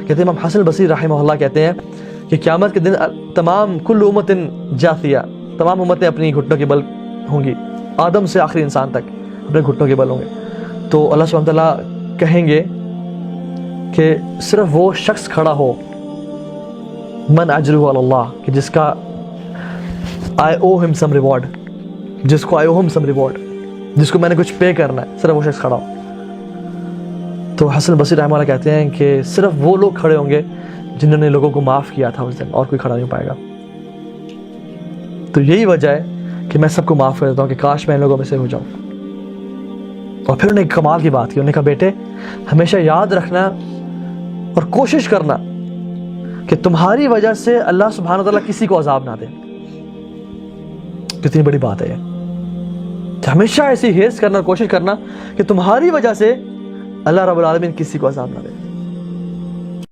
کہتے ہیں امام حسن بصری رحمہ اللہ کہتے ہیں کہ قیامت کے دن تمام کل امت جاثیہ، تمام امتیں اپنی گھٹنوں کے بل ہوں گی، آدم سے آخری انسان تک اپنے گھٹنوں کے بل ہوں گے. تو اللہ سبحانہ تعالیٰ کہیں گے کہ صرف وہ شخص کھڑا ہو من اجرہ علی اللہ، کہ جس کا I owe him some reward، جس کو I owe him some reward، جس کو میں نے کچھ پے کرنا ہے، صرف وہ شخص کھڑا ہو. تو حسن بصری رحمہ اللہ کہتے ہیں کہ صرف وہ لوگ کھڑے ہوں گے جنہوں نے لوگوں کو معاف کیا تھا اس دن، اور کوئی کھڑا نہیں پائے گا. تو یہی وجہ ہے کہ میں سب کو معاف کر دیتا ہوں کہ کاش میں ان لوگوں میں سے ہو جاؤں. اور پھر انہوں نے ایک کمال کی بات کی، انہوں نے کہا بیٹے ہمیشہ یاد رکھنا اور کوشش کرنا کہ تمہاری وجہ سے اللہ سبحانہ وتعالیٰ کسی کو عذاب نہ دے. کتنی بڑی بات ہے یہ، کہ ہمیشہ ایسی حرص کرنا، کوشش کرنا کہ تمہاری وجہ سے اللہ رب العالمین کسی کو عذاب نہ دے.